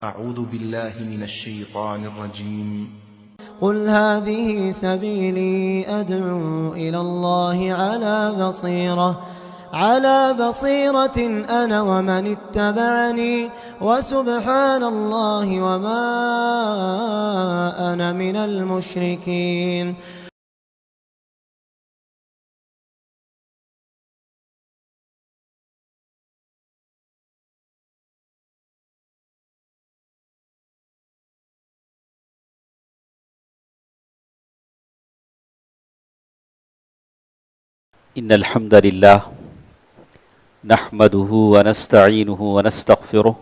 أعوذ بالله من الشيطان الرجيم. قل هذه سبيلي أدعو إلى الله على بصيرة أنا ومن اتبعني وسبحان الله وما أنا من المشركين. إن الحمد لله نحمده ونستعينه ونستغفره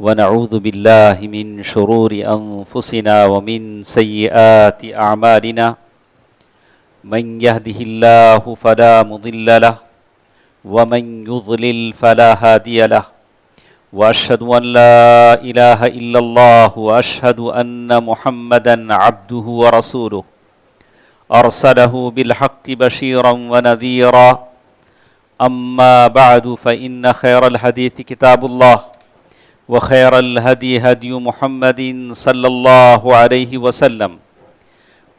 ونعوذ بالله من شرور أنفسنا ومن سيئات أعمالنا من يهده الله فلا مضل له ومن يضلل فلا هادي له وأشهد أن لا إله إلا الله وأشهد أن محمدا عبده ورسوله أرسله بالحق بشيرا ونذيرا أما بعد فإن خير الحديث كتاب الله وخير الهدي هدي محمد صلى الله عليه وسلم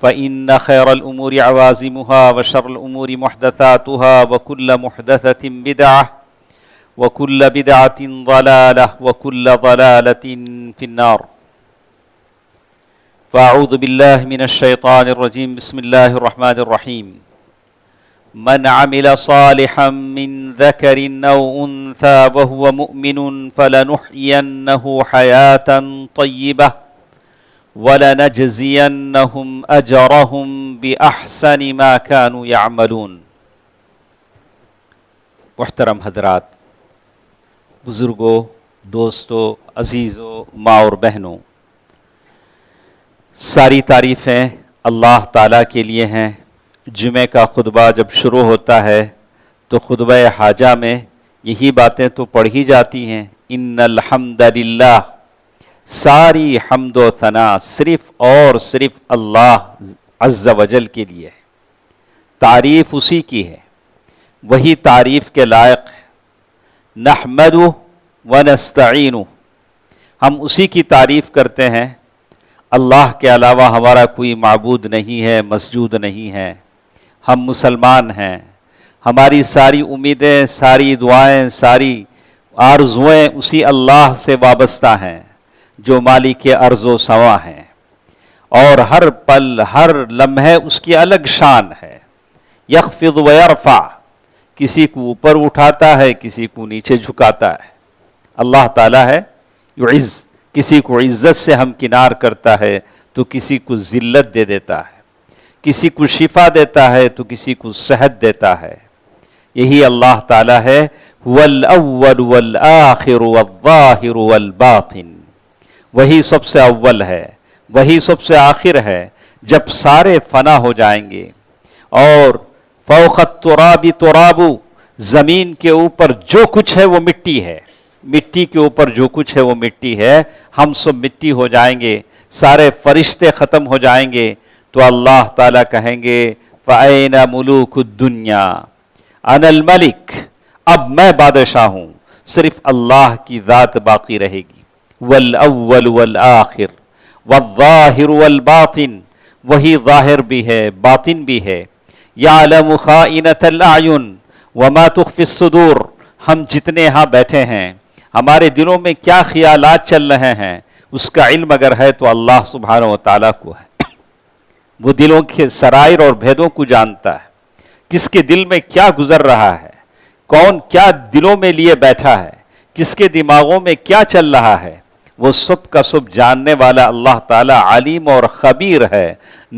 فإن خير الأمور عوازمها وشر الأمور محدثاتها وكل محدثة بدعة وكل بدعة ضلالة وكل ضلالة في النار. فأعوذ بالله من الشيطان الرجيم. بسم الله الرحمن الرحيم. من عمل صالحا من ذكر أو أنثى وهو مؤمن فلنحيينه حياة طيبة ولنجزينهم أجرهم بأحسن ما كانوا يعملون. محترم حضرات، بزرگوں، دوستوں، عزیزوں، ماں اور بہنوں، ساری تعریفیں اللہ تعالیٰ کے لیے ہیں. جمعہ کا خطبہ جب شروع ہوتا ہے تو خطبہ حاجہ میں یہی باتیں تو پڑھی جاتی ہیں. ان الحمد للہ، ساری حمد و ثنا صرف اور صرف اللہ عز و جل کے لیے ہے. تعریف اسی کی ہے، وہی تعریف کے لائق ہے. نحمدہ ونستعینہ، ہم اسی کی تعریف کرتے ہیں. اللہ کے علاوہ ہمارا کوئی معبود نہیں ہے، مسجود نہیں ہے. ہم مسلمان ہیں. ہماری ساری امیدیں، ساری دعائیں، ساری آرزویں اسی اللہ سے وابستہ ہیں جو مالک ارض و سما ہیں، اور ہر پل، ہر لمحے اس کی الگ شان ہے. یخفض و یرفع، کسی کو اوپر اٹھاتا ہے، کسی کو نیچے جھکاتا ہے. اللہ تعالیٰ ہے یعز، کسی کو عزت سے ہمکنار کرتا ہے تو کسی کو ذلت دے دیتا ہے، کسی کو شفا دیتا ہے تو کسی کو صحت دیتا ہے. یہی اللہ تعالیٰ ہے. والاول والآخر والظاہر والباطن، وہی سب سے اول ہے، وہی سب سے آخر ہے. جب سارے فنا ہو جائیں گے اور فوق التراب تراب، زمین کے اوپر جو کچھ ہے وہ مٹی ہے، مٹی کے اوپر جو کچھ ہے وہ مٹی ہے، ہم سب مٹی ہو جائیں گے، سارے فرشتے ختم ہو جائیں گے تو اللہ تعالیٰ کہیں گے فَأَيْنَ مُلُوكُ الدُّنْيَا أَنَا الْمَلِكُ، اب میں بادشاہ ہوں، صرف اللہ کی ذات باقی رہے گی. وَالْأَوَّلُ وَالْآخِرُ وَالظَّاهِرُ وَالْبَاطِنُ، وہی ظاہر بھی ہے، باطن بھی ہے. يَعْلَمُ خَائِنَةَ الْأَعْيُنِ وَمَا تُخْفِي الصُّدُورُ، ہم جتنے ہاں بیٹھے ہیں، ہمارے دلوں میں کیا خیالات چل رہے ہیں، اس کا علم اگر ہے تو اللہ سبحانہ و تعالیٰ کو ہے. وہ دلوں کے سرائر اور بھیدوں کو جانتا ہے. کس کے دل میں کیا گزر رہا ہے، کون کیا دلوں میں لیے بیٹھا ہے، کس کے دماغوں میں کیا چل رہا ہے، وہ سب کا سب جاننے والا اللہ تعالیٰ علیم اور خبیر ہے.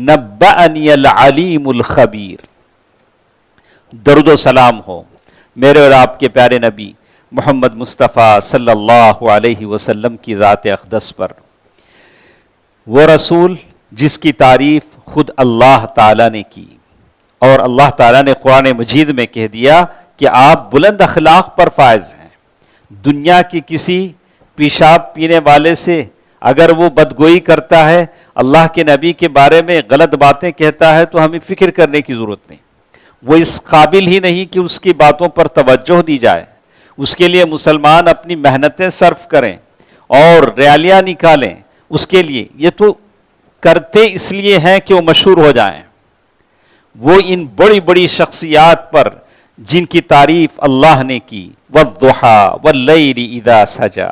نبأنی العلیم الخبیر. درود و سلام ہو میرے اور آپ کے پیارے نبی محمد مصطفیٰ صلی اللہ علیہ وسلم کی ذات اقدس پر. وہ رسول جس کی تعریف خود اللہ تعالیٰ نے کی، اور اللہ تعالیٰ نے قرآن مجید میں کہہ دیا کہ آپ بلند اخلاق پر فائز ہیں. دنیا کی کسی پیشاب پینے والے سے اگر وہ بدگوئی کرتا ہے، اللہ کے نبی کے بارے میں غلط باتیں کہتا ہے، تو ہمیں فکر کرنے کی ضرورت نہیں. وہ اس قابل ہی نہیں کہ اس کی باتوں پر توجہ دی جائے. اس کے لیے مسلمان اپنی محنتیں صرف کریں اور ریالیاں نکالیں اس کے لیے، یہ تو کرتے اس لیے ہیں کہ وہ مشہور ہو جائیں۔ وہ ان بڑی بڑی شخصیات پر جن کی تعریف اللہ نے کی، والضحیٰ واللیل اذا سجا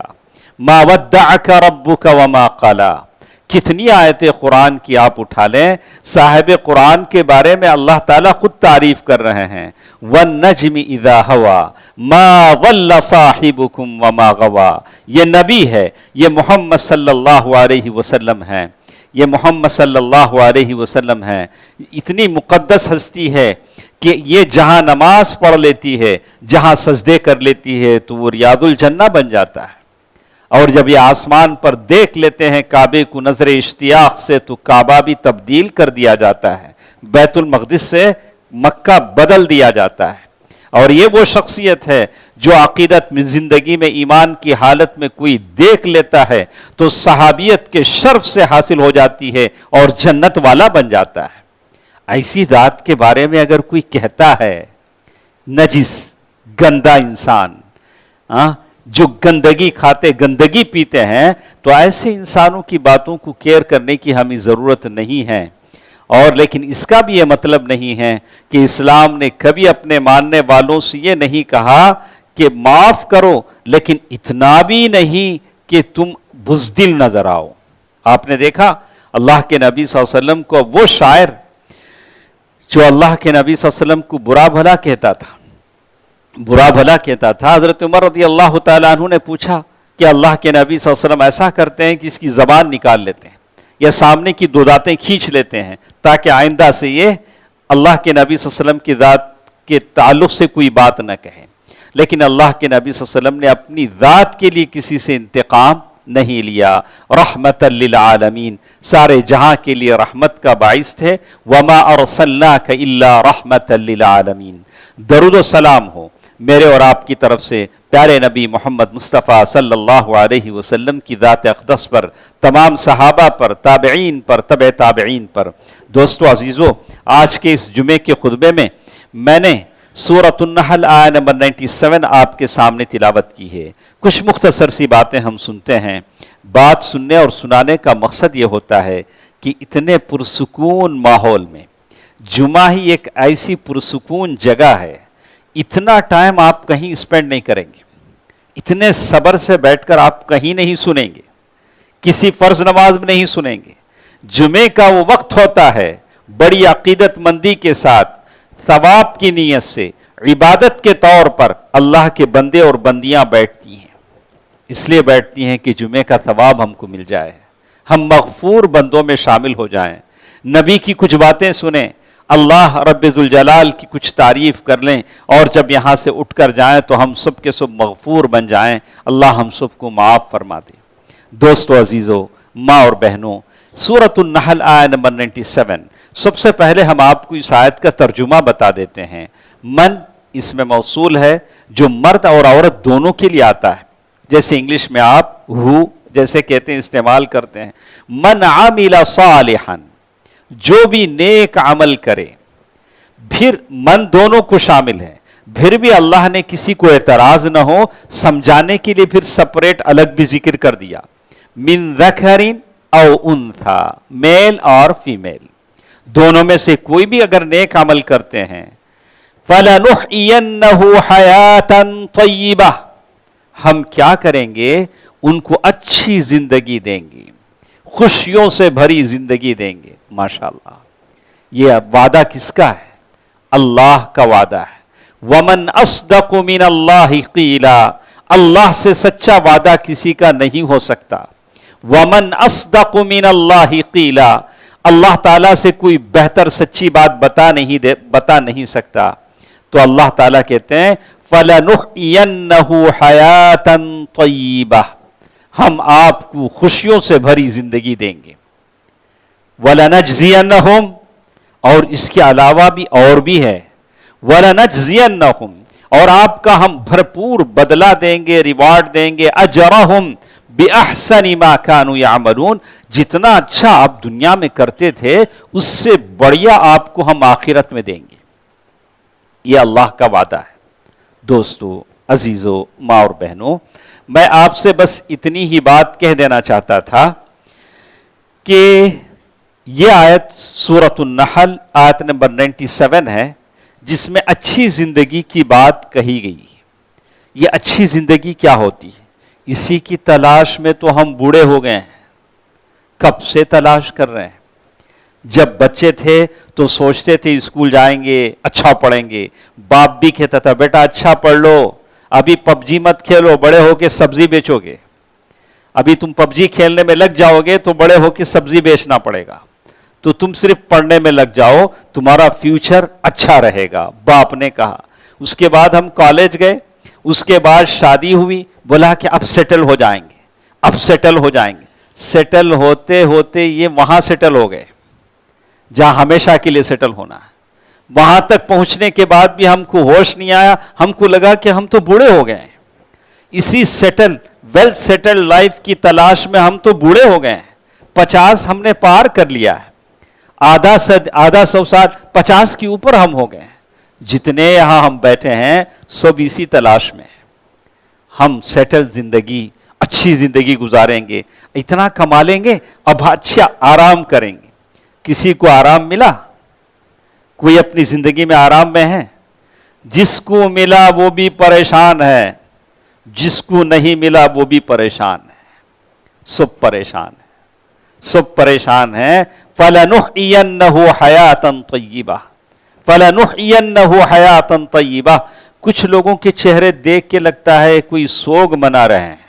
ما ودعک ربک وما قلا، کتنی آیتیں قرآن کی آپ اٹھا لیں، صاحب قرآن کے بارے میں اللہ تعالیٰ خود تعریف کر رہے ہیں، والنجم اذا ہوا ما ضل صاحبکم وما غوا، یہ نبی ہے، یہ محمد صلی اللہ علیہ وسلم ہے، یہ محمد صلی اللہ علیہ وسلم ہے، اتنی مقدس ہستی ہے کہ یہ جہاں نماز پڑھ لیتی ہے، جہاں سجدے کر لیتی ہے تو وہ ریاض الجنہ بن جاتا ہے، اور جب یہ آسمان پر دیکھ لیتے ہیں کعبے کو نظر اشتیاق سے تو کعبہ بھی تبدیل کر دیا جاتا ہے، بیت المقدس سے مکہ بدل دیا جاتا ہے۔ اور یہ وہ شخصیت ہے جو عقیدت میں زندگی میں ایمان کی حالت میں کوئی دیکھ لیتا ہے تو صحابیت کے شرف سے حاصل ہو جاتی ہے اور جنت والا بن جاتا ہے۔ ایسی ذات کے بارے میں اگر کوئی کہتا ہے نجس، گندا انسان، جو گندگی کھاتے گندگی پیتے ہیں، تو ایسے انسانوں کی باتوں کو کیئر کرنے کی ہمیں ضرورت نہیں ہے۔ اور لیکن اس کا بھی یہ مطلب نہیں ہے کہ اسلام نے کبھی اپنے ماننے والوں سے یہ نہیں کہا کہ معاف کرو، لیکن اتنا بھی نہیں کہ تم بزدل نظر آؤ۔ آپ نے دیکھا اللہ کے نبی صلی اللہ علیہ وسلم کو وہ شاعر جو اللہ کے نبی صلی اللہ علیہ وسلم کو برا بھلا کہتا تھا، حضرت عمر رضی اللہ تعالیٰ عنہ نے پوچھا کہ اللہ کے نبی صلی اللہ علیہ وسلم ایسا کرتے ہیں کہ اس کی زبان نکال لیتے ہیں یا سامنے کی دو دانتیں کھینچ لیتے ہیں تاکہ آئندہ سے یہ اللہ کے نبی صلی اللہ علیہ وسلم کی ذات کے تعلق سے کوئی بات نہ کہے۔ لیکن اللہ کے نبی صلی اللہ علیہ وسلم نے اپنی ذات کے لیے کسی سے انتقام نہیں لیا، رحمت للعالمین، سارے جہاں کے لیے رحمت کا باعث تھے، وما ارسلناک الا رحمت للعالمین۔ درود و سلام ہو میرے اور آپ کی طرف سے پیارے نبی محمد مصطفیٰ صلی اللہ علیہ وسلم کی ذات اقدس پر، تمام صحابہ پر، تابعین پر، تبع تابعین پر۔ دوستو عزیزو، آج کے اس جمعے کے خطبے میں نے سورۃ النحل آیہ نمبر 97 آپ کے سامنے تلاوت کی ہے۔ کچھ مختصر سی باتیں ہم سنتے ہیں۔ بات سننے اور سنانے کا مقصد یہ ہوتا ہے کہ اتنے پرسکون ماحول میں، جمعہ ہی ایک ایسی پرسکون جگہ ہے، اتنا ٹائم آپ کہیں اسپینڈ نہیں کریں گے، اتنے صبر سے بیٹھ کر آپ کہیں نہیں سنیں گے، کسی فرض نماز میں نہیں سنیں گے۔ جمعے کا وہ وقت ہوتا ہے بڑی عقیدت مندی کے ساتھ، ثواب کی نیت سے، عبادت کے طور پر اللہ کے بندے اور بندیاں بیٹھتی ہیں، اس لیے بیٹھتی ہیں کہ جمعے کا ثواب ہم کو مل جائے، ہم مغفور بندوں میں شامل ہو جائیں، نبی کی کچھ باتیں سنیں، اللہ رب ذوالجلال کی کچھ تعریف کر لیں، اور جب یہاں سے اٹھ کر جائیں تو ہم سب کے سب مغفور بن جائیں، اللہ ہم سب کو معاف فرما دے۔ دوستو عزیزو، ماں اور بہنوں، سورۃ النحل آیہ نمبر 97، سب سے پہلے ہم آپ کو اس آیت کا ترجمہ بتا دیتے ہیں۔ من اس میں موصول ہے جو مرد اور عورت دونوں کے لیے آتا ہے، جیسے انگلش میں آپ ہو جیسے کہتے ہیں استعمال کرتے ہیں۔ من عمل صالحا، جو بھی نیک عمل کرے، پھر من دونوں کو شامل ہے، پھر بھی اللہ نے کسی کو اعتراض نہ ہو سمجھانے کے لیے پھر سپریٹ الگ بھی ذکر کر دیا۔ من ذکر او انثی، میل اور فیمیل، دونوں میں سے کوئی بھی اگر نیک عمل کرتے ہیں، فَلَنُحْيِيَنَّهُ حَيَاةً طَيِّبَةً، ہم کیا کریں گے؟ ان کو اچھی زندگی دیں گے، خوشیوں سے بھری زندگی دیں گے۔ ماشاءاللہ، یہ وعدہ کس کا ہے؟ اللہ کا وعدہ ہے۔ وَمَنْ أَصْدَقُ مِنَ اللَّهِ قِيلًا، اللہ سے سچا وعدہ کسی کا نہیں ہو سکتا۔ وَمَنْ أَصْدَقُ مِنَ اللَّهِ قِيلًا، اللہ تعالیٰ سے کوئی بہتر سچی بات بتا نہیں سکتا۔ تو اللہ تعالیٰ کہتے ہیں فَلَنُحْيِيَنَّهُ حَيَاةً طَيِّبَةً، ہم آپ کو خوشیوں سے بھری زندگی دیں گے۔ وَلَنَجْزِيَنَّهُمْ، اور اس کے علاوہ بھی اور بھی ہے، وَلَنَجْزِيَنَّهُمْ، اور آپ کا ہم بھرپور بدلہ دیں گے، ریوارڈ دیں گے، أَجْرَهُمْ بِأَحْسَنِ مَا كَانُوا يَعْمَلُونَ، جتنا اچھا آپ دنیا میں کرتے تھے اس سے بڑھیا آپ کو ہم آخرت میں دیں گے۔ یہ اللہ کا وعدہ ہے۔ دوستو عزیزو، ماں اور بہنوں، میں آپ سے بس اتنی ہی بات کہہ دینا چاہتا تھا کہ یہ آیت سورۃ النحل آیت نمبر 97 ہے، جس میں اچھی زندگی کی بات کہی گئی۔ یہ اچھی زندگی کیا ہوتی ہے؟ اسی کی تلاش میں تو ہم بوڑھے ہو گئے ہیں، کب سے تلاش کر رہے ہیں۔ جب بچے تھے تو سوچتے تھے اسکول جائیں گے، اچھا پڑھیں گے، باپ بھی کہتا تھا بیٹا اچھا پڑھ لو، ابھی پب جی مت کھیلو، بڑے ہو کے سبزی بیچو گے، ابھی تم پب جی کھیلنے میں لگ جاؤ گے تو بڑے ہو کے سبزی بیچنا پڑے گا، تو تم صرف پڑھنے میں لگ جاؤ، تمہارا فیوچر اچھا رہے گا، باپ نے کہا۔ اس کے بعد ہم کالج گئے، اس کے بعد شادی ہوئی، بولا کہ اب سیٹل ہو جائیں گے، اب سیٹل ہو جائیں گے۔ سیٹل ہوتے ہوتے یہ وہاں سیٹل ہو گئے جہاں ہمیشہ کے لیے سیٹل ہونا ہے۔ وہاں تک پہنچنے کے بعد بھی ہم کو ہوش نہیں آیا، ہم کو لگا کہ ہم تو بوڑھے ہو گئے ہیں۔ اسی سیٹل ویل سیٹل لائف کی تلاش میں ہم تو بوڑھے ہو گئے ہیں، 50 ہم نے پار کر لیا ہے، آدھا سو سال 50 کے اوپر ہم ہو گئے ہیں۔ جتنے یہاں ہم بیٹھے ہیں سب اسی تلاش میں ہیں، ہم سیٹل زندگی، اچھی زندگی گزاریں گے، اتنا کما لیں گے، اب اچھا آرام کریں گے۔ کسی کو آرام ملا؟ کوئی اپنی زندگی میں آرام میں ہے؟ جس کو ملا وہ بھی پریشان ہے، جس کو نہیں ملا وہ بھی پریشان ہے، سب پریشان ہے، سب پریشان ہیں۔ فَلَنُحْيِيَنَّهُ حَيَاةً طَيِّبَةً فَلَنُحْيِيَنَّهُ حَيَاةً طَيِّبَةً۔ کچھ لوگوں کے چہرے دیکھ کے لگتا ہے کوئی سوگ منا رہے ہیں،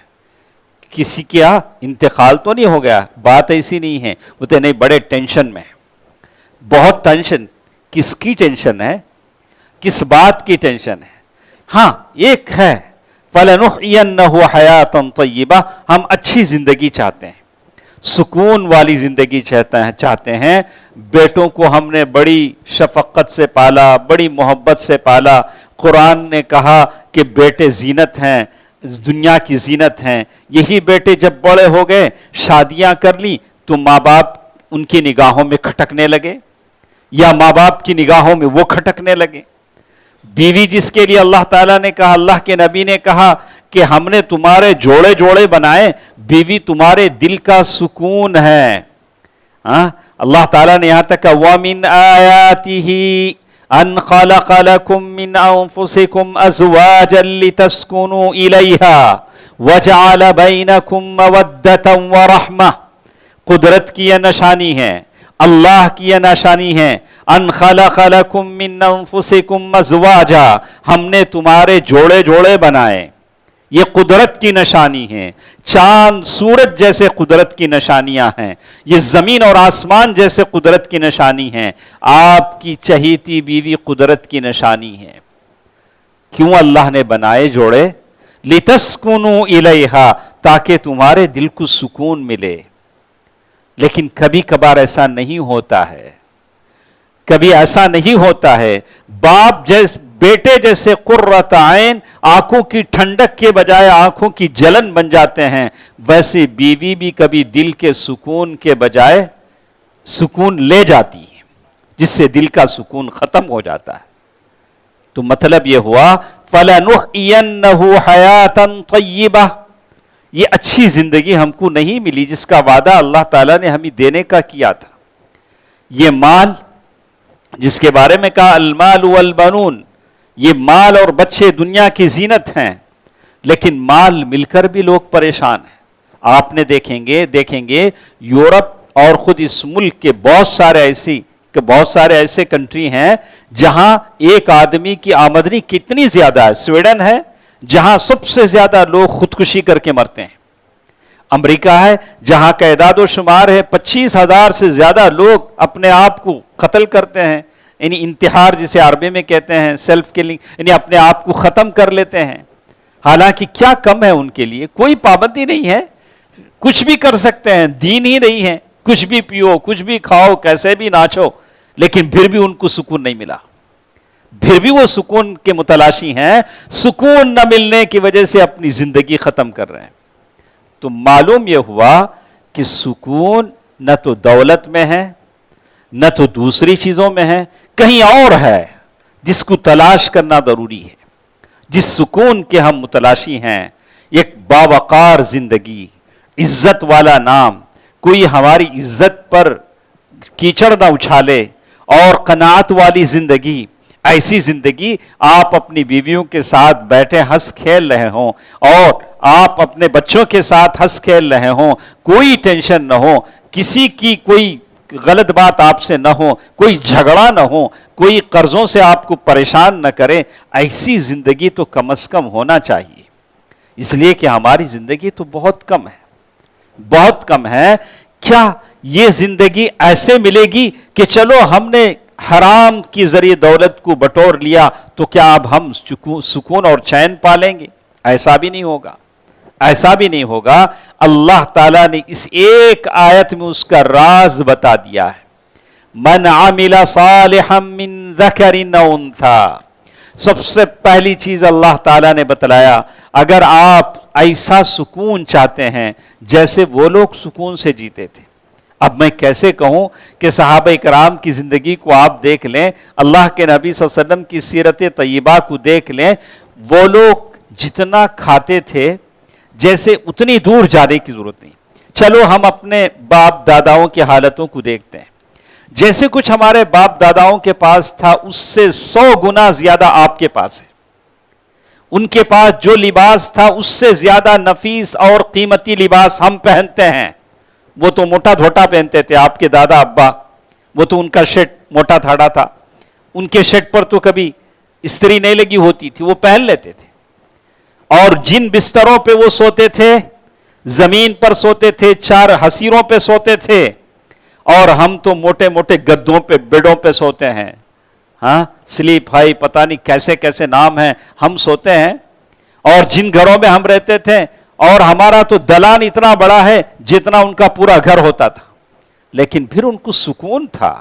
کسی کیا انتقال تو نہیں ہو گیا، بات ایسی نہیں ہے، وہ تو نہیں، بڑے ٹینشن میں، بہت ٹینشن۔ کس کی ٹینشن ہے؟ کس بات کی ٹینشن ہے؟ ہاں ایک ہے، فَلَنُحْيِيَنَّهُ حَيَاةً طَيِّبَةً، ہم اچھی زندگی چاہتے ہیں، سکون والی زندگی چاہتے ہیں۔ بیٹوں کو ہم نے بڑی شفقت سے پالا، بڑی محبت سے پالا۔ قرآن نے کہا کہ بیٹے زینت ہیں، دنیا کی زینت ہیں۔ یہی بیٹے جب بڑے ہو گئے، شادیاں کر لی، تو ماں باپ ان کی نگاہوں میں کھٹکنے لگے، یا ماں باپ کی نگاہوں میں وہ کھٹکنے لگے۔ بیوی جس کے لیے اللہ تعالیٰ نے کہا، اللہ کے نبی نے کہا کہ ہم نے تمہارے جوڑے جوڑے بنائے، بیوی تمہارے دل کا سکون ہے۔ اللہ تعالیٰ نے یہاں تک کہا وَمِنْ آيَاتِهِ أَنْ خَلَقَ لَكُم مِّنْ أَنفُسِكُمْ أَزْوَاجًا لِتَسْكُنُوا إِلَيْهَا وَجَعَلَ بَيْنَكُم مَّوَدَّةً وَرَحْمَةً۔ قدرت کی یہ نشانی ہے، اللہ کی یہ نشانی ہے، ان خلق لکم من انفسکم ازواجا، ہم نے تمہارے جوڑے جوڑے بنائے، یہ قدرت کی نشانی ہے۔ چاند سورج جیسے قدرت کی نشانیاں ہیں، یہ زمین اور آسمان جیسے قدرت کی نشانی ہیں۔ آپ کی چہیتی بیوی قدرت کی نشانی ہے۔ کیوں اللہ نے بنائے جوڑے؟ لِتَسْكُنُوا إِلَيْهَا، تاکہ تمہارے دل کو سکون ملے۔ لیکن کبھی کبھار ایسا نہیں ہوتا ہے، کبھی ایسا نہیں ہوتا ہے۔ باپ جیسے بیٹے جیسے قرۃ عین آنکھوں کی ٹھنڈک کے بجائے آنکھوں کی جلن بن جاتے ہیں، ویسے بیوی بھی کبھی دل کے سکون کے بجائے سکون لے جاتی ہے، جس سے دل کا سکون ختم ہو جاتا ہے۔ تو مطلب یہ ہوا فَلَنُحْيِيَنَّهُ حَيَاةً طَيِّبَةً، یہ اچھی زندگی ہم کو نہیں ملی جس کا وعدہ اللہ تعالیٰ نے ہمیں دینے کا کیا تھا۔ یہ مال جس کے بارے میں کہا المال والبنون، یہ مال اور بچے دنیا کی زینت ہیں، لیکن مال مل کر بھی لوگ پریشان ہیں۔ آپ نے دیکھیں گے یورپ اور خود اس ملک کے بہت سارے ایسے کنٹری ہیں جہاں ایک آدمی کی آمدنی کتنی زیادہ ہے۔ سویڈن ہے جہاں سب سے زیادہ لوگ خودکشی کر کے مرتے ہیں۔ امریکہ ہے جہاں کا اعداد و شمار ہے 25,000 سے زیادہ لوگ اپنے آپ کو قتل کرتے ہیں، یعنی انتحار جسے عربی میں کہتے ہیں، سیلف کلنگ، یعنی اپنے آپ کو ختم کر لیتے ہیں۔ حالانکہ کیا کم ہے ان کے لیے؟ کوئی پابندی نہیں ہے، کچھ بھی کر سکتے ہیں، دین ہی نہیں ہے، کچھ بھی پیو، کچھ بھی کھاؤ، کیسے بھی ناچو، لیکن پھر بھی ان کو سکون نہیں ملا، پھر بھی وہ سکون کے متلاشی ہیں، سکون نہ ملنے کی وجہ سے اپنی زندگی ختم کر رہے ہیں۔ تو معلوم یہ ہوا کہ سکون نہ تو دولت میں ہے، نہ تو دوسری چیزوں میں ہے، کہیں اور ہے جس کو تلاش کرنا ضروری ہے۔ جس سکون کے ہم متلاشی ہیں، ایک باوقار زندگی، عزت والا نام، کوئی ہماری عزت پر کیچڑ نہ اچھالے، اور قناعت والی زندگی، ایسی زندگی آپ اپنی بیویوں کے ساتھ بیٹھے ہنس کھیل رہے ہوں، اور آپ اپنے بچوں کے ساتھ ہنس کھیل رہے ہوں، کوئی ٹینشن نہ ہو، کسی کی کوئی غلط بات آپ سے نہ ہو، کوئی جھگڑا نہ ہو، کوئی قرضوں سے آپ کو پریشان نہ کرے، ایسی زندگی تو کم از کم ہونا چاہیے۔ اس لیے کہ ہماری زندگی تو بہت کم ہے، بہت کم ہے۔ کیا یہ زندگی ایسے ملے گی کہ چلو ہم نے حرام کی ذریعے دولت کو بٹور لیا تو کیا اب ہم سکون اور چین پالیں گے؟ ایسا بھی نہیں ہوگا، ایسا بھی نہیں ہوگا۔ اللہ تعالیٰ نے اس ایک آیت میں اس کا راز بتا دیا ہے، من عمل صالحا من ذکر او انثی۔ سب سے پہلی چیز اللہ تعالیٰ نے بتلایا، اگر آپ ایسا سکون چاہتے ہیں جیسے وہ لوگ سکون سے جیتے تھے۔ اب میں کیسے کہوں کہ صحابہ کرام کی زندگی کو آپ دیکھ لیں، اللہ کے نبی صلی اللہ علیہ وسلم کی سیرت طیبہ کو دیکھ لیں، وہ لوگ جتنا کھاتے تھے جیسے اتنی دور جانے کی ضرورت نہیں۔ چلو ہم اپنے باپ داداؤں کی حالتوں کو دیکھتے ہیں، جیسے کچھ ہمارے باپ داداؤں کے پاس تھا اس سے 100 گنا زیادہ آپ کے پاس ہے۔ ان کے پاس جو لباس تھا اس سے زیادہ نفیس اور قیمتی لباس ہم پہنتے ہیں۔ وہ تو موٹا دھوٹا پہنتے تھے، آپ کے دادا ابا، وہ تو ان کا شرٹ موٹا تھاڑا تھا، ان کے شرٹ پر تو کبھی استری نہیں لگی ہوتی تھی، وہ پہن لیتے تھے۔ اور جن بستروں پہ وہ سوتے تھے، زمین پر سوتے تھے، 4 حصیروں پہ سوتے تھے، اور ہم تو موٹے موٹے گدوں پہ، بیڈوں پہ سوتے ہیں۔ ہاں، سلیپ ہائی، پتہ نہیں کیسے کیسے نام ہیں، ہم سوتے ہیں۔ اور جن گھروں میں ہم رہتے تھے، اور ہمارا تو دلان اتنا بڑا ہے جتنا ان کا پورا گھر ہوتا تھا، لیکن پھر ان کو سکون تھا،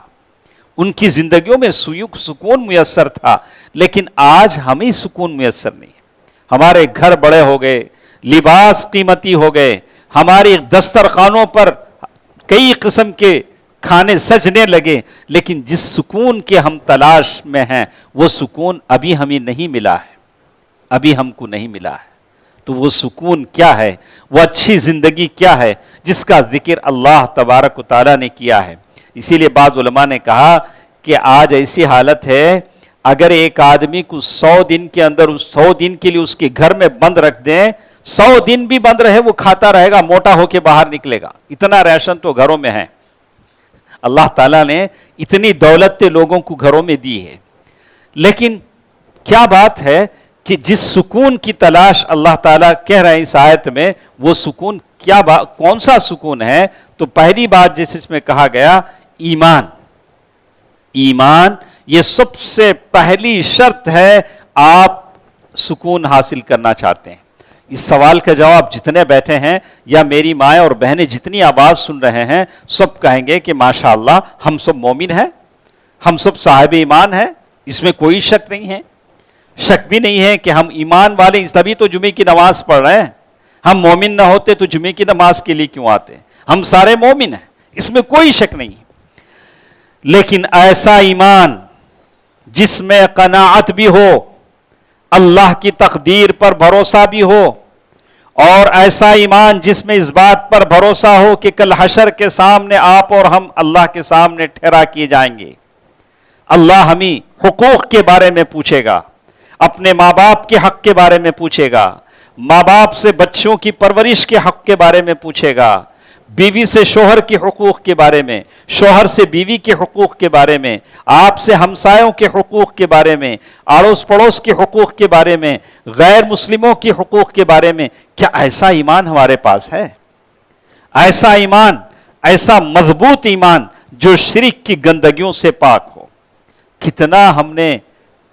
ان کی زندگیوں میں سکون میسر تھا۔ لیکن آج ہمیں سکون میسر نہیں ہے۔ ہمارے گھر بڑے ہو گئے، لباس قیمتی ہو گئے، ہماری دسترخوانوں پر کئی قسم کے کھانے سجنے لگے، لیکن جس سکون کے ہم تلاش میں ہیں وہ سکون ابھی ہمیں نہیں ملا ہے، ابھی ہم کو نہیں ملا ہے۔ تو وہ سکون کیا ہے، وہ اچھی زندگی کیا ہے جس کا ذکر اللہ تبارک و تعالیٰ نے کیا ہے؟ اسی لیے بعض علماء نے کہا کہ آج ایسی حالت ہے، اگر ایک آدمی کو 100 دن کے اندر 100 دن کے لیے اس کے گھر میں بند رکھ دیں، 100 دن بھی بند رہے، وہ کھاتا رہے گا، موٹا ہو کے باہر نکلے گا، اتنا ریشن تو گھروں میں ہے۔ اللہ تعالیٰ نے اتنی دولت لوگوں کو گھروں میں دی ہے، لیکن کیا بات ہے کہ جس سکون کی تلاش اللہ تعالیٰ کہہ رہے ہیں اس آیت میں، وہ سکون کون سا سکون ہے؟ تو پہلی بات جس اس میں کہا گیا، ایمان۔ ایمان یہ سب سے پہلی شرط ہے آپ سکون حاصل کرنا چاہتے ہیں۔ اس سوال کا جواب جتنے بیٹھے ہیں یا میری مائیں اور بہنیں جتنی آواز سن رہے ہیں، سب کہیں گے کہ ماشاءاللہ ہم سب مومن ہیں، ہم سب صاحب ایمان ہیں، اس میں کوئی شک نہیں ہے۔ شک بھی نہیں ہے کہ ہم ایمان والے، تبھی تو جمعے کی نماز پڑھ رہے ہیں۔ ہم مومن نہ ہوتے تو جمعے کی نماز کے لیے کیوں آتے؟ ہم سارے مومن ہیں، اس میں کوئی شک نہیں۔ لیکن ایسا ایمان جس میں قناعت بھی ہو، اللہ کی تقدیر پر بھروسہ بھی ہو، اور ایسا ایمان جس میں اس بات پر بھروسہ ہو کہ کل حشر کے سامنے آپ اور ہم اللہ کے سامنے ٹھہرا کیے جائیں گے، اللہ ہمیں حقوق کے بارے میں پوچھے گا، اپنے ماں باپ کے حق کے بارے میں پوچھے گا، ماں باپ سے بچوں کی پرورش کے حق کے بارے میں پوچھے گا، بیوی سے شوہر کے حقوق کے بارے میں، شوہر سے بیوی کے حقوق کے بارے میں، آپ سے ہمسایوں کے حقوق کے بارے میں، آڑوس پڑوس کے حقوق کے بارے میں، غیر مسلموں کے حقوق کے بارے میں۔ کیا ایسا ایمان ہمارے پاس ہے؟ ایسا ایمان، ایسا مضبوط ایمان جو شرک کی گندگیوں سے پاک ہو۔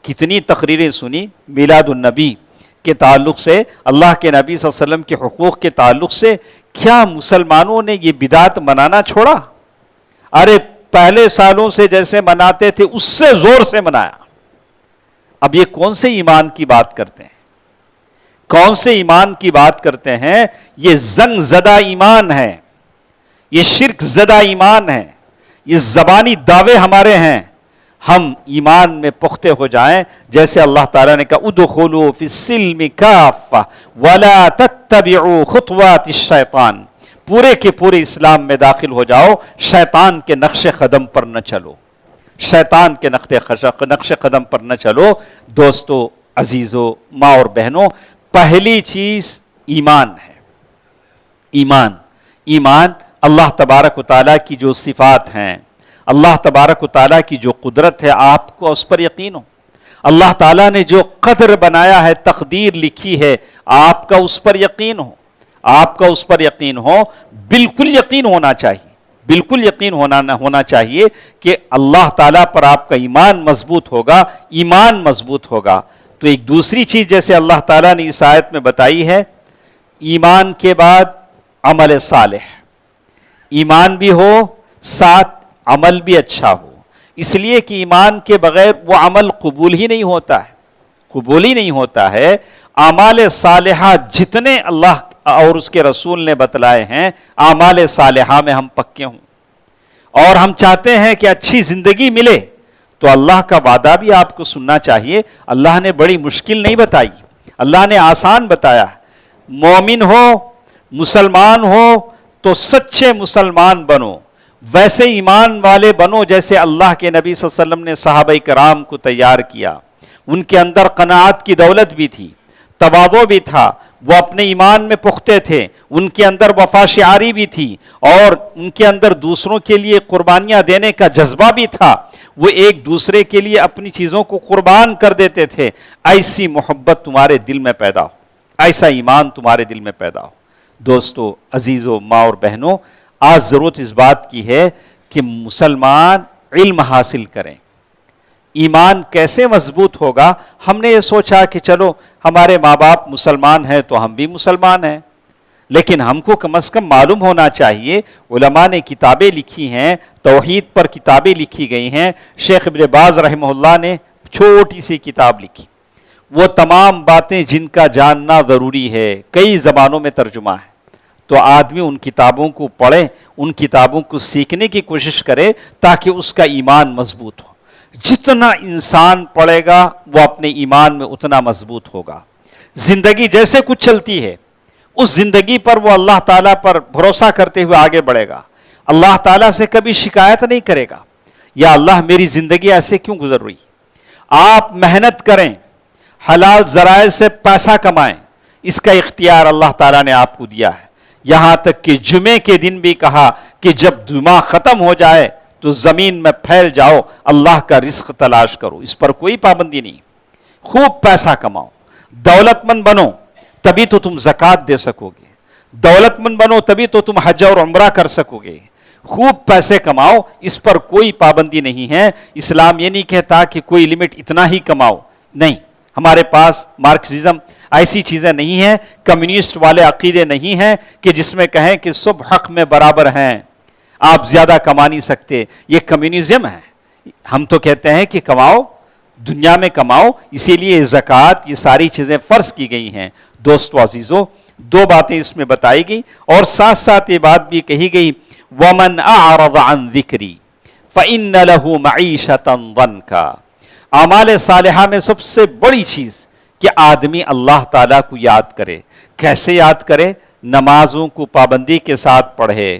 کتنی تقریریں سنی میلاد النبی کے تعلق سے، اللہ کے نبی صلی اللہ علیہ وسلم کے حقوق کے تعلق سے۔ کیا مسلمانوں نے یہ بدعت منانا چھوڑا؟ ارے پہلے سالوں سے جیسے مناتے تھے اس سے زور سے منایا۔ اب یہ کون سے ایمان کی بات کرتے ہیں؟ کون سے ایمان کی بات کرتے ہیں؟ یہ زنگ زدہ ایمان ہے، یہ شرک زدہ ایمان ہے، یہ زبانی دعوے ہمارے ہیں۔ ہم ایمان میں پختہ ہو جائیں، جیسے اللہ تعالیٰ نے کہا ادخلوا فی السلم کافہ ولا تتبعوا فَاتَّبِعُوا خُطْوَاتِ الشَّيْطَانِ، پورے کے پورے اسلام میں داخل ہو جاؤ، شیطان کے نقش قدم پر نہ چلو، شیطان کے نقش قدم پر نہ چلو۔ دوستو، عزیزو، ماں اور بہنوں، پہلی چیز ایمان ہے۔ ایمان اللہ تبارک و تعالیٰ کی جو صفات ہیں، اللہ تبارک و تعالیٰ کی جو قدرت ہے، آپ کو اس پر یقین ہو۔ اللہ تعالیٰ نے جو قدر بنایا ہے، تقدیر لکھی ہے، آپ کا اس پر یقین ہو، آپ کا اس پر یقین ہو، بالکل یقین ہونا چاہیے، بالکل یقین ہونا چاہیے کہ اللہ تعالیٰ پر آپ کا ایمان مضبوط ہوگا، ایمان مضبوط ہوگا۔ تو ایک دوسری چیز جیسے اللہ تعالیٰ نے اس آیت میں بتائی ہے، ایمان کے بعد عمل صالح، ایمان بھی ہو ساتھ عمل بھی اچھا ہو، اس لیے کہ ایمان کے بغیر وہ عمل قبول ہی نہیں ہوتا ہے، قبول ہی نہیں ہوتا ہے۔ اعمال صالحہ جتنے اللہ اور اس کے رسول نے بتلائے ہیں، اعمال صالحہ میں ہم پکے ہوں، اور ہم چاہتے ہیں کہ اچھی زندگی ملے، تو اللہ کا وعدہ بھی آپ کو سننا چاہیے۔ اللہ نے بڑی مشکل نہیں بتائی، اللہ نے آسان بتایا۔ مومن ہو، مسلمان ہو تو سچے مسلمان بنو، ویسے ایمان والے بنو جیسے اللہ کے نبی صلی اللہ علیہ وسلم نے صحابہ کرام کو تیار کیا۔ ان کے اندر قناعت کی دولت بھی تھی، تواضع بھی تھا، وہ اپنے ایمان میں پختہ تھے، ان کے اندر وفا شعاری بھی تھی، اور ان کے اندر دوسروں کے لیے قربانیاں دینے کا جذبہ بھی تھا۔ وہ ایک دوسرے کے لیے اپنی چیزوں کو قربان کر دیتے تھے۔ ایسی محبت تمہارے دل میں پیدا ہو، ایسا ایمان تمہارے دل میں پیدا ہو۔ دوستو، عزیزو، ماں اور بہنوں، آج ضرورت اس بات کی ہے کہ مسلمان علم حاصل کریں۔ ایمان کیسے مضبوط ہوگا؟ ہم نے یہ سوچا کہ چلو ہمارے ماں باپ مسلمان ہیں تو ہم بھی مسلمان ہیں، لیکن ہم کو کم از کم معلوم ہونا چاہیے، علماء نے کتابیں لکھی ہیں، توحید پر کتابیں لکھی گئی ہیں۔ شیخ ابن باز رحمہ اللہ نے چھوٹی سی کتاب لکھی، وہ تمام باتیں جن کا جاننا ضروری ہے، کئی زبانوں میں ترجمہ ہے۔ تو آدمی ان کتابوں کو پڑھے، ان کتابوں کو سیکھنے کی کوشش کرے تاکہ اس کا ایمان مضبوط ہو۔ جتنا انسان پڑھے گا وہ اپنے ایمان میں اتنا مضبوط ہوگا۔ زندگی جیسے کچھ چلتی ہے، اس زندگی پر وہ اللہ تعالیٰ پر بھروسہ کرتے ہوئے آگے بڑھے گا، اللہ تعالیٰ سے کبھی شکایت نہیں کرے گا، یا اللہ میری زندگی ایسے کیوں گزر رہی۔ آپ محنت کریں، حلال ذرائع سے پیسہ کمائیں، اس کا اختیار اللہ تعالیٰ نے آپ کو دیا ہے۔ یہاں تک کہ جمعے کے دن بھی کہا کہ جب جمعہ ختم ہو جائے تو زمین میں پھیل جاؤ، اللہ کا رزق تلاش کرو، اس پر کوئی پابندی نہیں۔ خوب پیسہ کماؤ، دولت مند بنو، تبھی تو تم زکوٰۃ دے سکو گے، دولت مند بنو تبھی تو تم حج اور عمرہ کر سکو گے۔ خوب پیسے کماؤ، اس پر کوئی پابندی نہیں ہے۔ اسلام یہ نہیں کہتا کہ کوئی لمٹ اتنا ہی کماؤ، نہیں، ہمارے پاس مارکسزم ایسی چیزیں نہیں ہیں، کمیونسٹ والے عقیدے نہیں ہیں کہ جس میں کہیں کہ سب حق میں برابر ہیں، آپ زیادہ کما نہیں سکتے، یہ کمیونزم ہے۔ ہم تو کہتے ہیں کہ کماؤ، دنیا میں کماؤ، اسی لیے زکوٰۃ، یہ ساری چیزیں فرض کی گئی ہیں۔ دوستو عزیزو، دو باتیں اس میں بتائی گئی، اور ساتھ ساتھ یہ بات بھی کہی گئی، وَمَنْ أَعْرَضَ عَنْ ذِكْرِي فَإِنَّ لَهُ مَعِيشَةً ضَنْكَ۔ اعمال صالحہ میں سب سے بڑی چیز کہ آدمی اللہ تعالیٰ کو یاد کرے۔ کیسے یاد کرے؟ نمازوں کو پابندی کے ساتھ پڑھے،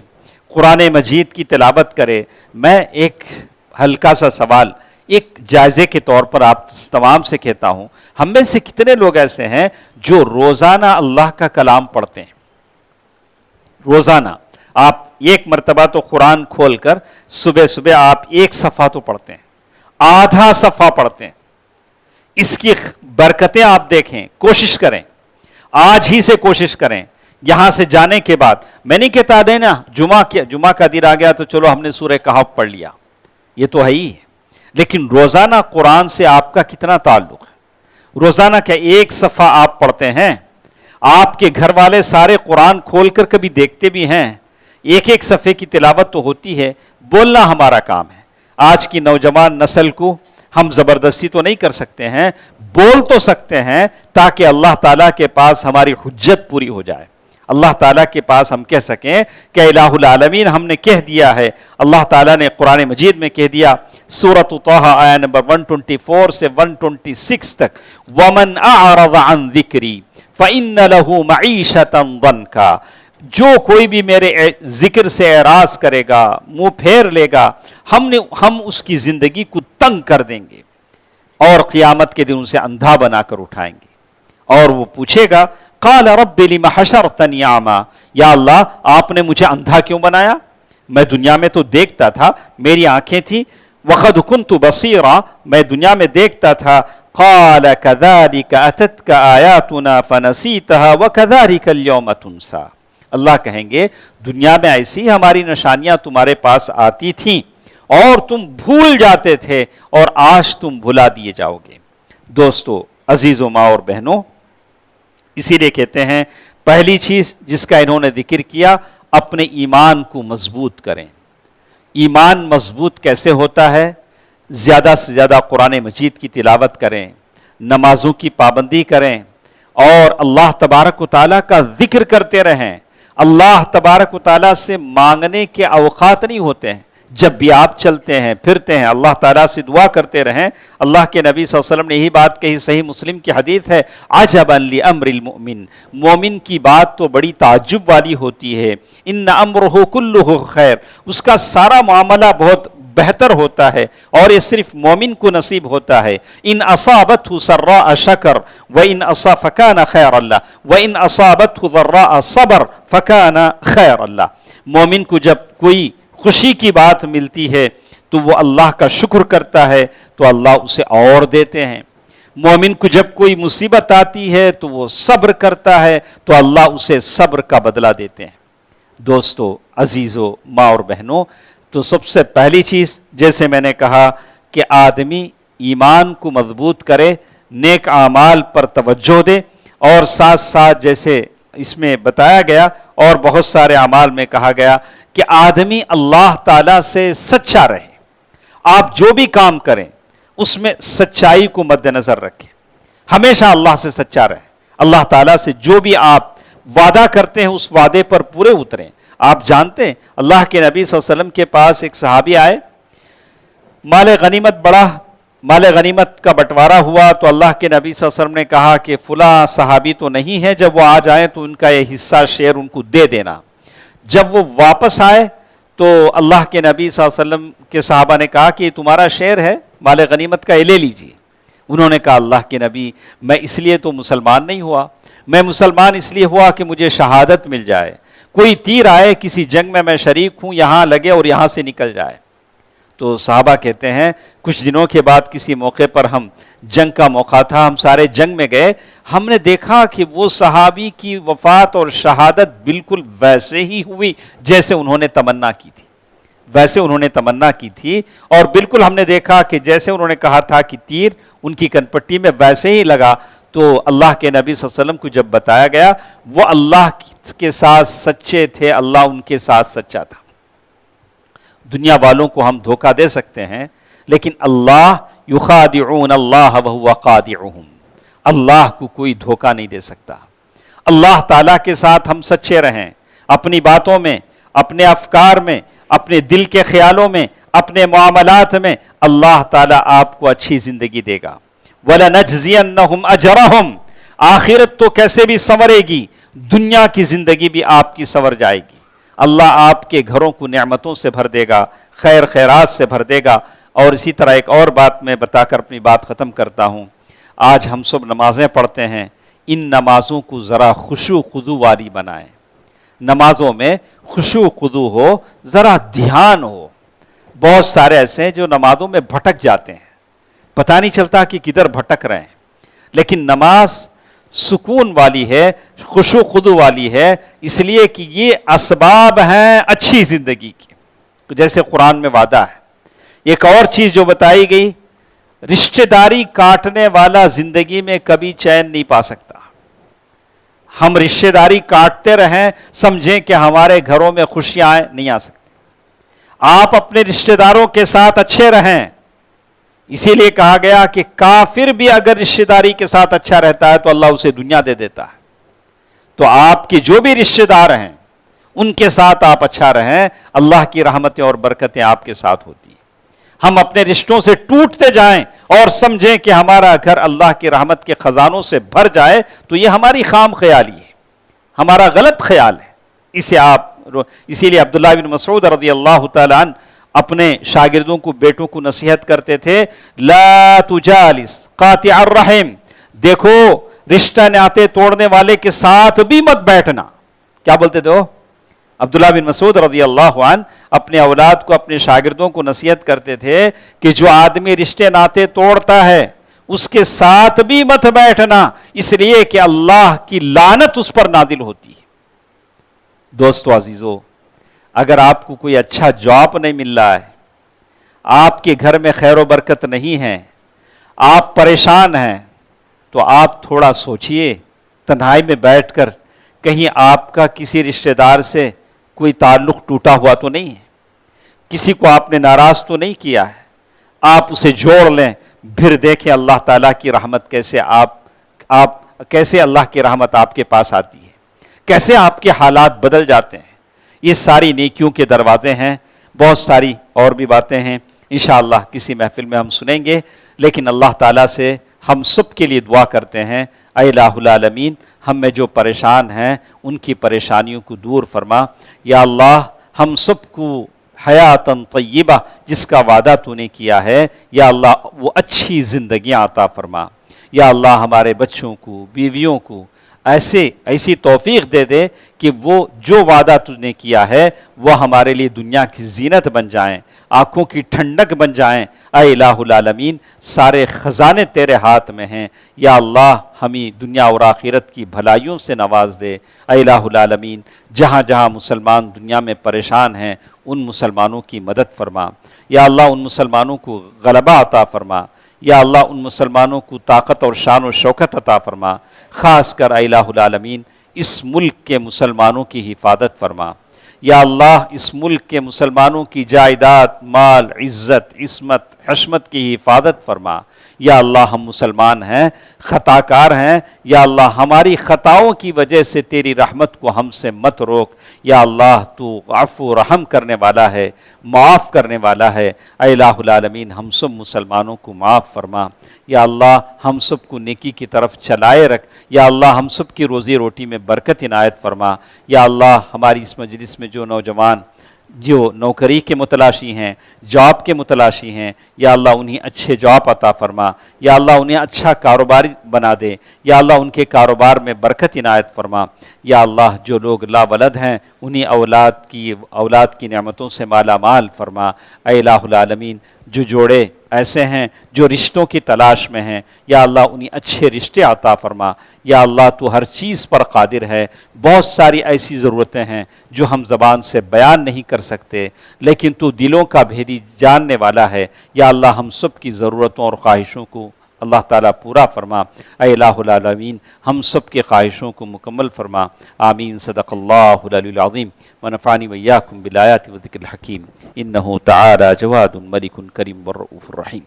قرآن مجید کی تلاوت کرے۔ میں ایک ہلکا سا سوال ایک جائزے کے طور پر آپ تمام سے کہتا ہوں، ہم میں سے کتنے لوگ ایسے ہیں جو روزانہ اللہ کا کلام پڑھتے ہیں؟ روزانہ آپ ایک مرتبہ تو قرآن کھول کر صبح صبح آپ ایک صفحہ تو پڑھتے ہیں، آدھا صفحہ پڑھتے ہیں۔ اس کی برکتیں آپ دیکھیں، کوشش کریں، آج ہی سے کوشش کریں۔ یہاں سے جانے کے بعد میں نہیں کہتا دینا جمعہ کا دن آ گیا تو چلو ہم نے سورہ کہف پڑھ لیا، یہ تو ہے ہی، لیکن روزانہ قرآن سے آپ کا کتنا تعلق ہے؟ روزانہ کیا ایک صفحہ آپ پڑھتے ہیں؟ آپ کے گھر والے سارے قرآن کھول کر کبھی دیکھتے بھی ہیں؟ ایک ایک صفحے کی تلاوت تو ہوتی ہے، بولنا ہمارا کام ہے۔ آج کی نوجوان نسل کو ہم زبردستی تو نہیں کر سکتے ہیں، بول تو سکتے ہیں تاکہ اللہ تعالیٰ کے پاس ہماری حجت پوری ہو جائے، اللہ تعالیٰ کے پاس ہم کہہ سکیں کہ الہ العالمین ہم نے کہہ دیا ہے۔ اللہ تعالیٰ نے قرآن مجید میں کہہ دیا، سورۃ طٰہٰ آیہ نمبر 124 سے 126 تک، وَمَنْ أَعْرَضَ عَنْ ذِكْرِي فَإِنَّ لَهُ مَعِيشَةً ضَنْكَا، جو کوئی بھی میرے ذکر سے اعراض کرے گا، منہ پھیر لے گا، ہم اس کی زندگی کو تنگ کر دیں گے اور قیامت کے دن اسے اندھا بنا کر اٹھائیں گے۔ اور وہ پوچھے گا قال رب لم حشرتنی اعما، یا اللہ آپ نے مجھے اندھا کیوں بنایا؟ میں دنیا میں تو دیکھتا تھا، میری آنکھیں تھیں، وقد كنت بصیرا، میں دنیا میں دیکھتا تھا۔ قال كذلك اتتك آیاتنا فنسیتها وكذلك اليوم تنسى، اللہ کہیں گے دنیا میں ایسی ہماری نشانیاں تمہارے پاس آتی تھیں اور تم بھول جاتے تھے، اور آج تم بھلا دیے جاؤ گے۔ دوستو، عزیزو، ماں اور بہنوں، اسی لیے کہتے ہیں پہلی چیز جس کا انہوں نے ذکر کیا، اپنے ایمان کو مضبوط کریں۔ ایمان مضبوط کیسے ہوتا ہے؟ زیادہ سے زیادہ قرآن مجید کی تلاوت کریں، نمازوں کی پابندی کریں، اور اللہ تبارک و تعالیٰ کا ذکر کرتے رہیں۔ اللہ تبارک و تعالیٰ سے مانگنے کے اوقات نہیں ہوتے ہیں، جب بھی آپ چلتے ہیں پھرتے ہیں اللہ تعالیٰ سے دعا کرتے رہیں۔ اللہ کے نبی صلی اللہ علیہ وسلم نے یہی بات کہی، صحیح مسلم کی حدیث ہے، عجبا لامر المؤمن، مومن کی بات تو بڑی تعجب والی ہوتی ہے، ان امرہ کلہ خیر، اس کا سارا معاملہ بہت بہتر ہوتا ہے، اور یہ صرف مومن کو نصیب ہوتا ہے۔ ان اصابتہ سراء شکر وان اصاب فکان خیر اللہ وان اصابتہ ضراء صبر فکان خیر اللہ، مومن کو جب کوئی خوشی کی بات ملتی ہے تو وہ اللہ کا شکر کرتا ہے تو اللہ اسے اور دیتے ہیں، مومن کو جب کوئی مصیبت آتی ہے تو وہ صبر کرتا ہے تو اللہ اسے صبر کا بدلہ دیتے ہیں۔ دوستو، عزیزو، ماں اور بہنوں، تو سب سے پہلی چیز جیسے میں نے کہا کہ آدمی ایمان کو مضبوط کرے، نیک اعمال پر توجہ دے، اور ساتھ ساتھ جیسے اس میں بتایا گیا اور بہت سارے اعمال میں کہا گیا کہ آدمی اللہ تعالیٰ سے سچا رہے۔ آپ جو بھی کام کریں اس میں سچائی کو مد نظر رکھیں، ہمیشہ اللہ سے سچا رہیں، اللہ تعالیٰ سے جو بھی آپ وعدہ کرتے ہیں اس وعدے پر پورے اتریں۔ آپ جانتے ہیں اللہ کے نبی صلی اللہ علیہ وسلم کے پاس ایک صحابی آئے، مال غنیمت کا بٹوارا ہوا تو اللہ کے نبی صلی اللہ علیہ وسلم نے کہا کہ فلاں صحابی تو نہیں ہے، جب وہ آ جائیں تو ان کا یہ حصہ شیئر ان کو دے دینا۔ جب وہ واپس آئے تو اللہ کے نبی صلی اللہ علیہ وسلم کے صحابہ نے کہا کہ یہ تمہارا شیئر ہے مال غنیمت کا، یہ لے لیجیے۔ انہوں نے کہا اللہ کے نبی، میں اس لیے تو مسلمان نہیں ہوا، میں مسلمان اس لیے ہوا کہ مجھے شہادت مل جائے، کوئی تیر آئے کسی جنگ میں شریک ہوں، یہاں لگے اور یہاں سے نکل جائے۔ تو صحابہ کہتے ہیں کچھ دنوں کے بعد کسی موقع پر ہم جنگ کا موقع تھا، ہم سارے جنگ میں گئے، ہم نے دیکھا کہ وہ صحابی کی وفات اور شہادت بالکل ویسے ہی ہوئی جیسے انہوں نے تمنا کی تھی، ویسے انہوں نے تمنا کی تھی، اور بالکل ہم نے دیکھا کہ جیسے انہوں نے کہا تھا کہ تیر ان کی کنپٹی میں ویسے ہی لگا۔ تو اللہ کے نبی صلی اللہ علیہ وسلم کو جب بتایا گیا وہ اللہ کے ساتھ سچے تھے، اللہ ان کے ساتھ سچا تھا۔ دنیا والوں کو ہم دھوکہ دے سکتے ہیں، لیکن اللہ یخادعون اللہ وہو خادعہم، اللہ کو کوئی دھوکہ نہیں دے سکتا۔ اللہ تعالیٰ کے ساتھ ہم سچے رہیں، اپنی باتوں میں، اپنے افکار میں، اپنے دل کے خیالوں میں، اپنے معاملات میں، اللہ تعالیٰ آپ کو اچھی زندگی دے گا۔ وَلَنَجْزِيَنَّهُمْ أَجْرَهُمْ، آخرت تو کیسے بھی سنورے گی، دنیا کی زندگی بھی آپ کی سنور جائے گی۔ اللہ آپ کے گھروں کو نعمتوں سے بھر دے گا، خیر خیرات سے بھر دے گا۔ اور اسی طرح ایک اور بات میں بتا کر اپنی بات ختم کرتا ہوں۔ آج ہم سب نمازیں پڑھتے ہیں، ان نمازوں کو ذرا خشوع خضوع والی بنائیں، نمازوں میں خشوع خضوع ہو، ذرا دھیان ہو۔ بہت سارے ایسے ہیں جو نمازوں میں بھٹک جاتے ہیں، پتہ نہیں چلتا کہ کدھر بھٹک رہے ہیں، لیکن نماز سکون والی ہے، خشوع خضوع والی ہے، اس لیے کہ یہ اسباب ہیں اچھی زندگی کی، جیسے قرآن میں وعدہ ہے۔ ایک اور چیز جو بتائی گئی، رشتہ داری کاٹنے والا زندگی میں کبھی چین نہیں پا سکتا۔ ہم رشتہ داری کاٹتے رہیں، سمجھیں کہ ہمارے گھروں میں خوشیاں نہیں آ سکتی۔ آپ اپنے رشتہ داروں کے ساتھ اچھے رہیں، اسی لیے کہا گیا کہ کافر بھی اگر رشتہ داری کے ساتھ اچھا رہتا ہے تو اللہ اسے دنیا دے دیتا ہے۔ تو آپ کے جو بھی رشتہ دار ہیں ان کے ساتھ آپ اچھا رہیں، اللہ کی رحمتیں اور برکتیں آپ کے ساتھ ہوتی ہیں۔ ہم اپنے رشتوں سے ٹوٹتے جائیں اور سمجھیں کہ ہمارا گھر اللہ کی رحمت کے خزانوں سے بھر جائے تو یہ ہماری خام خیالی ہے، ہمارا غلط خیال ہے۔ اسی لیے عبداللہ بن مسعود رضی اللہ تعالیٰ عنہ اپنے شاگردوں کو، بیٹوں کو نصیحت کرتے تھے، لا تجالس قاطع الرحم، دیکھو رشتہ ناطے توڑنے والے کے ساتھ بھی مت بیٹھنا۔ کیا بولتے تھے وہ؟ عبداللہ بن مسعود رضی اللہ عنہ اپنے اولاد کو، اپنے شاگردوں کو نصیحت کرتے تھے کہ جو آدمی رشتے ناطے توڑتا ہے اس کے ساتھ بھی مت بیٹھنا، اس لیے کہ اللہ کی لعنت اس پر نازل ہوتی ہے۔ دوستو عزیزو، اگر آپ کو کوئی اچھا جاب نہیں مل رہا ہے، آپ کے گھر میں خیر و برکت نہیں ہے، آپ پریشان ہیں، تو آپ تھوڑا سوچئے، تنہائی میں بیٹھ کر کہیں آپ کا کسی رشتہ دار سے کوئی تعلق ٹوٹا ہوا تو نہیں ہے، کسی کو آپ نے ناراض تو نہیں کیا ہے، آپ اسے جوڑ لیں، پھر دیکھیں اللہ تعالیٰ کی رحمت کیسے اللہ کی رحمت آپ کے پاس آتی ہے، کیسے آپ کے حالات بدل جاتے ہیں۔ یہ ساری نیکیوں کے دروازے ہیں، بہت ساری اور بھی باتیں ہیں، انشاءاللہ کسی محفل میں ہم سنیں گے، لیکن اللہ تعالیٰ سے ہم سب کے لیے دعا کرتے ہیں، اے الہ العالمین ہم میں جو پریشان ہیں ان کی پریشانیوں کو دور فرما، یا اللہ ہم سب کو حیاتاً طیبہ جس کا وعدہ تو نے کیا ہے، یا اللہ وہ اچھی زندگیاں عطا فرما، یا اللہ ہمارے بچوں کو، بیویوں کو ایسی توفیق دے دے کہ وہ جو وعدہ تجھ نے کیا ہے وہ ہمارے لیے دنیا کی زینت بن جائیں، آنکھوں کی ٹھنڈک بن جائیں۔ اے الہ العالمین سارے خزانے تیرے ہاتھ میں ہیں، یا اللہ ہمیں دنیا اور آخرت کی بھلائیوں سے نواز دے۔ اے الہ العالمین جہاں جہاں مسلمان دنیا میں پریشان ہیں ان مسلمانوں کی مدد فرما، یا اللہ ان مسلمانوں کو غلبہ عطا فرما، یا اللہ ان مسلمانوں کو طاقت اور شان و شوکت عطا فرما، خاص کر اے الہ العالمین اس ملک کے مسلمانوں کی حفاظت فرما، یا اللہ اس ملک کے مسلمانوں کی جائیداد، مال، عزت، عصمت، حشمت کی حفاظت فرما۔ یا اللہ ہم مسلمان ہیں، خطا کار ہیں، یا اللہ ہماری خطاؤں کی وجہ سے تیری رحمت کو ہم سے مت روک، یا اللہ تو عفو و رحم کرنے والا ہے، معاف کرنے والا ہے۔ اے الہ العالمین ہم سب مسلمانوں کو معاف فرما، یا اللہ ہم سب کو نیکی کی طرف چلائے رکھ، یا اللہ ہم سب کی روزی روٹی میں برکت عنایت فرما، یا اللہ ہماری اس مجلس میں جو نوجوان جو نوکری کے متلاشی ہیں، جاب کے متلاشی ہیں، یا اللہ انہیں اچھے جاب عطا فرما، یا اللہ انہیں اچھا کاروبار بنا دے، یا اللہ ان کے کاروبار میں برکت عنایت فرما، یا اللہ جو لوگ لا ولد ہیں انہیں اولاد کی نعمتوں سے مالا مال فرما۔ اے الہ العالمین جو جوڑے ایسے ہیں جو رشتوں کی تلاش میں ہیں، یا اللہ انہیں اچھے رشتے عطا فرما، یا اللہ تو ہر چیز پر قادر ہے۔ بہت ساری ایسی ضرورتیں ہیں جو ہم زبان سے بیان نہیں کر سکتے، لیکن تو دلوں کا بھیدی جاننے والا ہے، یا اللہ ہم سب کی ضرورتوں اور خواہشوں کو اللہ تعالیٰ پورا فرما۔ اے الہ العالمین ہم سب کی خواہشوں کو مکمل فرما۔ آمین۔ صدق اللہ العلی العظیم ونفعنی وإیاکم بالآیات والذکر الحکیم، انہ تعالی جواد ملک کریم والرؤوف الرحیم۔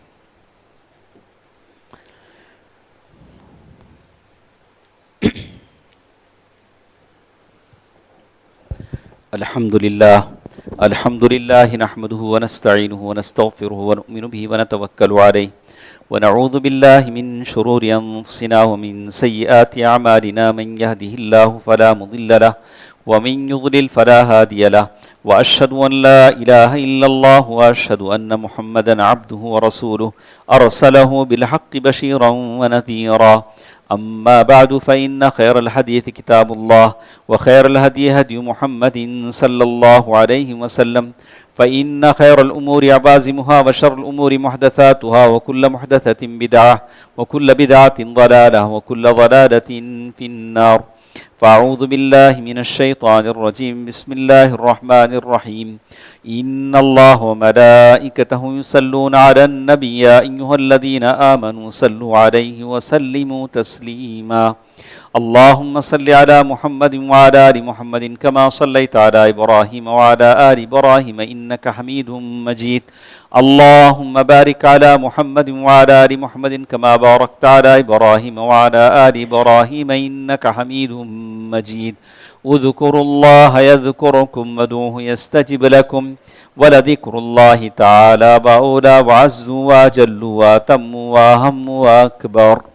الحمد للہ نحمده ونستعینه ونستغفره ونؤمن به ونتوکل علیہ ونعوذ باللہ من شرور انفسنا ومن سیئات اعمالنا، من يهده الله فلا مضل له ومن يضلل فلا هادي له، واشهد ان لا اله الا الله واشهد ان محمدا عبده ورسوله ارسله بالحق بشيرا ونذيرا، اما بعد فان خير الحديث كتاب الله وخير الهدي هدي محمد صلى الله عليه وسلم، فإن خير الأمور عبازمها وشر الأمور محدثاتها وكل محدثة بدعة وكل بدعة ضلالة وكل ضلالة في النار، فأعوذ بالله من الشيطان الرجيم، بسم الله الرحمن الرحيم، إن الله وملائكته يصلون على النبي يا أيها الذين آمنوا صلوا عليه وسلموا تسليما، اللهم صل على محمد وعلى آل محمد كما صليت على إبراهيم وعلى آل إبراهيم إنك حميد مجيد، اللهم بارك على محمد وعلى آل محمد كما باركت على إبراهيم وعلى آل إبراهيم إنك حميد مجيد، اذکروا اللہ یذکرکم ودعوہ یستجب لکم ولذکر اللہ تعالی بعولا وعز واجل واتم واہم واکبر.